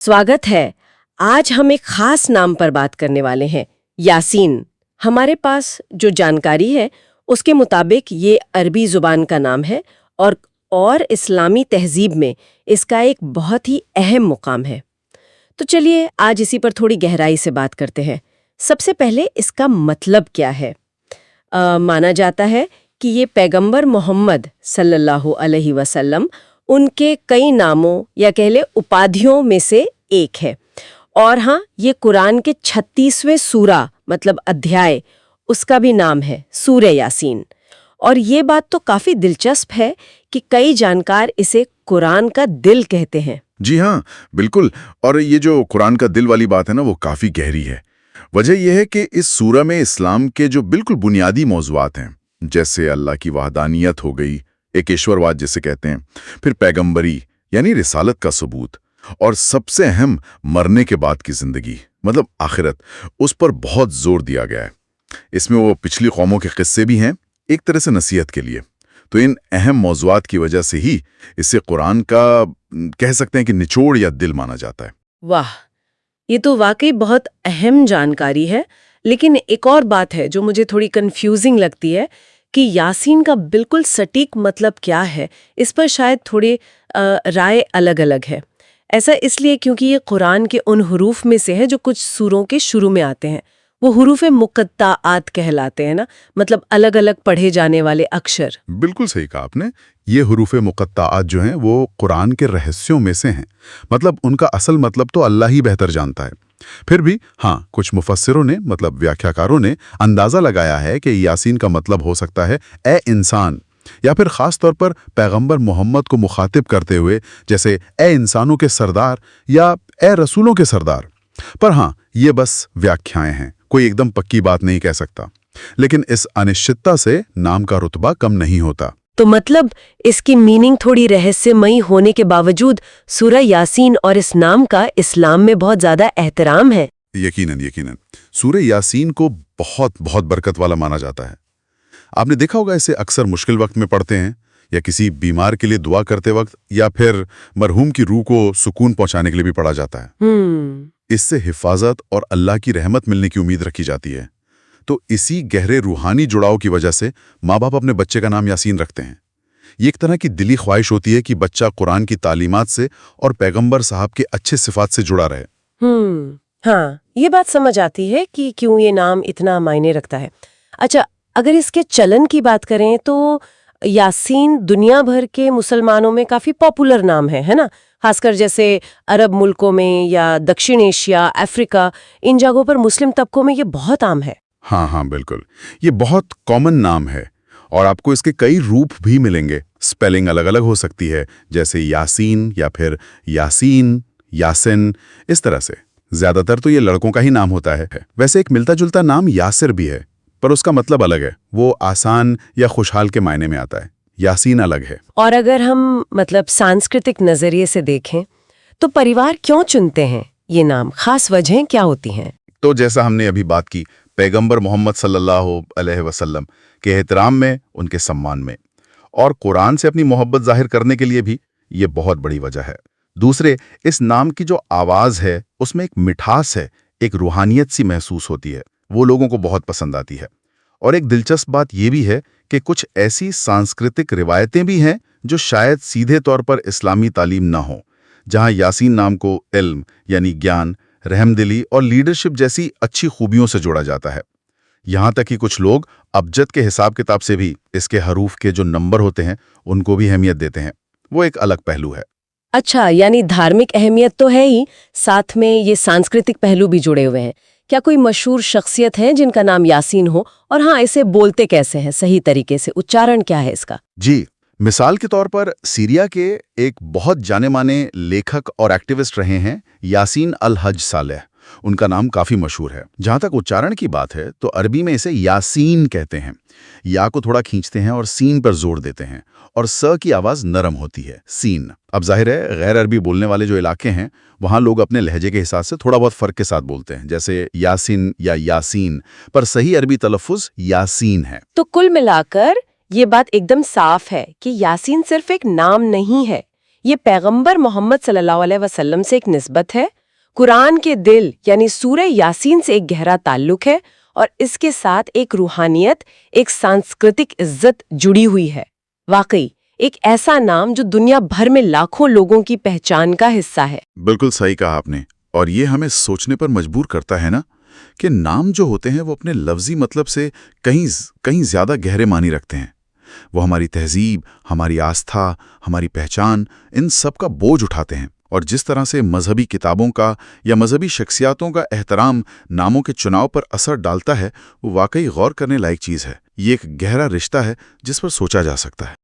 स्वागत है। आज हम एक खास नाम पर बात करने वाले हैं, यासीन। हमारे पास जो जानकारी है उसके मुताबिक ये अरबी जुबान का नाम है और इस्लामी तहजीब में इसका एक बहुत ही अहम मुकाम है। तो चलिए आज इसी पर थोड़ी गहराई से बात करते हैं। सबसे पहले इसका मतलब क्या है? माना जाता है कि ये पैगंबर मोहम्मद सल्लल्लाहु अलैहि वसल्लम उनके कई नामों या कह ले उपाधियों में से एक है। और हाँ, ये कुरान के 36वें सूरा मतलब अध्याय उसका भी नाम है, सूरे यासीन। और ये बात तो काफी दिलचस्प है कि कई जानकार इसे कुरान का दिल कहते हैं। जी हाँ, बिल्कुल। और ये जो कुरान का दिल वाली बात है ना, वो काफी गहरी है। वजह यह है कि इस सूरा में इस्लाम के जो बिल्कुल बुनियादी मौज़ूआत हैं, जैसे अल्लाह की वहदानियत हो गई, एक ईश्वरवाद जिसे कहते हैं, फिर पैगंबरी यानी रिसालत का सबूत, और सबसे अहम मरने के बाद की जिंदगी मतलब आखिरत, उस पर बहुत जोर दिया गया है। इसमें वो पिछली कौमों के किस्से भी हैं, एक तरह से नसीहत के लिए। तो इन अहम मौज़ूआत की वजह से ही इसे कुरान का कह सकते हैं कि निचोड़ या दिल माना जाता है। वाह, ये तो वाकई बहुत अहम जानकारी है। लेकिन एक और बात है जो मुझे थोड़ी कंफ्यूजिंग लगती है कि यासीन का बिल्कुल सटीक मतलब क्या है। इस पर शायद थोड़े राय अलग अलग है। ऐसा इसलिए क्योंकि ये कुरान के उन हुरूफ में से है जो कुछ सूरों के शुरू में आते हैं। वो हुरूफ मुक़त्ताआत कहलाते हैं ना, मतलब अलग अलग पढ़े जाने वाले अक्षर। बिल्कुल सही कहा आपने। ये हुरूफ मुक़त्ताआत जो हैं वो कुरान के रहस्यों में से हैं। मतलब उनका असल मतलब तो अल्लाह ही बेहतर जानता है। फिर भी हाँ, कुछ मुफस्सिरों ने मतलब व्याख्याकारों ने अंदाज़ा लगाया है कि यासीन का मतलब हो सकता है ए इंसान, या फिर ख़ास तौर पर पैगंबर मोहम्मद को मुखातिब करते हुए, जैसे ए इंसानों के सरदार या ए रसूलों के सरदार। पर हाँ, ये बस व्याख्याएं हैं, कोई एकदम पक्की बात नहीं कह सकता। लेकिन इस अनिश्चितता से नाम का रुतबा कम नहीं होता। तो मतलब इसकी मीनिंग थोड़ी रहस्यमयी होने के बावजूद सूरह यासीन और इस नाम का इस्लाम में बहुत ज्यादा एहतराम है। यकीनन यकीनन सूरह यासीन को बहुत बहुत बरकत वाला माना जाता है। आपने देखा होगा, इसे अक्सर मुश्किल वक्त में पढ़ते हैं, या किसी बीमार के लिए दुआ करते वक्त, या फिर मरहूम की रूह को सुकून पहुंचाने के लिए भी पढ़ा जाता है। इससे हिफाजत और अल्लाह की रहमत मिलने की उम्मीद रखी जाती है। तो इसी गहरे रूहानी जुड़ाव की वजह से माँ बाप अपने बच्चे का नाम यासीन रखते हैं। ये एक तरह की दिली ख्वाहिश होती है कि बच्चा कुरान की तालीमात से और पैगंबर साहब के अच्छे सिफात से जुड़ा रहे। हाँ, ये बात समझ आती है कि क्यों ये नाम इतना मायने रखता है। अच्छा, अगर इसके चलन की बात करें तो यासीन दुनिया भर के मुसलमानों में काफी पॉपुलर नाम है ना? खासकर जैसे अरब मुल्कों में या दक्षिण एशिया, अफ्रीका, इन जगहों पर मुस्लिम तबकों में ये बहुत आम है। हाँ हाँ, बिल्कुल। ये बहुत कॉमन नाम है और आपको इसके कई रूप भी मिलेंगे। स्पेलिंग अलग अलग हो सकती है, जैसे यासीन या फिर यासीन, यासिन, इस तरह से। ज्यादातर तो ये लड़कों का ही नाम होता है। वैसे एक मिलता जुलता नाम यासिर भी है, पर उसका मतलब अलग है। वो आसान या खुशहाल के मायने में आता है। यासीन अलग है। और अगर हम मतलब सांस्कृतिक नजरिए से देखें तो परिवार क्यों चुनते हैं ये नाम? खास वजहें क्या होती हैं? तो जैसा हमने अभी बात की, पैगंबर मोहम्मद सल्लल्लाहु अलैहि वसल्लम के एहतराम में, उनके सम्मान में, और कुरान से अपनी मोहब्बत जाहिर करने के लिए भी ये बहुत बड़ी वजह है। दूसरे, इस नाम की जो आवाज़ है उसमें एक मिठास है, एक रूहानियत सी महसूस होती है, वो लोगों को बहुत पसंद आती है। और एक दिलचस्प बात यह भी है कि कुछ ऐसी सांस्कृतिक रिवायतें भी हैं जो शायद सीधे तौर पर इस्लामी तालीम ना हो, जहां यासीन नाम को इल्म यानी ज्ञान, रहमदिली और लीडरशिप जैसी अच्छी खूबियों से जोड़ा जाता है। यहाँ तक कि कुछ लोग अबजद के हिसाब किताब से भी इसके हरूफ के जो नंबर होते हैं उनको भी अहमियत देते हैं। वो एक अलग पहलू है। अच्छा, यानी धार्मिक अहमियत तो है ही, साथ में ये सांस्कृतिक पहलू भी जुड़े हुए हैं। क्या कोई मशहूर शख्सियत है जिनका नाम यासीन हो? और हाँ, इसे बोलते कैसे हैं सही तरीके से? उच्चारण क्या है इसका? जी, मिसाल के तौर पर सीरिया के एक बहुत जाने माने लेखक और एक्टिविस्ट रहे हैं यासीन अल हज सालेह। उनका नाम काफी मशहूर है। जहां तक उच्चारण की बात है तो अरबी में इसे यासीन कहते हैं। या को थोड़ा खींचते हैं और सीन पर जोर देते हैं, और स की आवाज नरम होती है, सीन। अब जाहिर है गैर अरबी बोलने वाले जो इलाके हैं वहां लोग अपने लहजे के हिसाब से थोड़ा बहुत फर्क के साथ बोलते हैं, जैसे यासिन या यासीन, पर सही अरबी तलफ़ुज़ यासीन है। तो कुल मिलाकर ये बात एकदम साफ है कि यासीन सिर्फ एक नाम नहीं है, ये पैगंबर मोहम्मद सल्लल्लाहु अलैहि वसल्लम से एक निस्बत है, कुरान के दिल यानी सूरह यासीन से एक गहरा ताल्लुक है और इसके साथ एक रूहानियत, एक सांस्कृतिक इज्जत जुड़ी हुई है। वाकई एक ऐसा नाम जो दुनिया भर में लाखों लोगों की पहचान का हिस्सा है। बिल्कुल सही कहा आपने। और ये हमें सोचने पर मजबूर करता है ना कि नाम जो होते हैं वो अपने लफ्जी मतलब से कहीं ज्यादा गहरे मानी रखते हैं। वो हमारी तहजीब, हमारी आस्था, हमारी पहचान, इन सब का बोझ उठाते हैं। और जिस तरह से मजहबी किताबों का या मजहबी शख्सियातों का एहतराम नामों के चुनाव पर असर डालता है, वो वाकई गौर करने लायक चीज़ है। ये एक गहरा रिश्ता है जिस पर सोचा जा सकता है।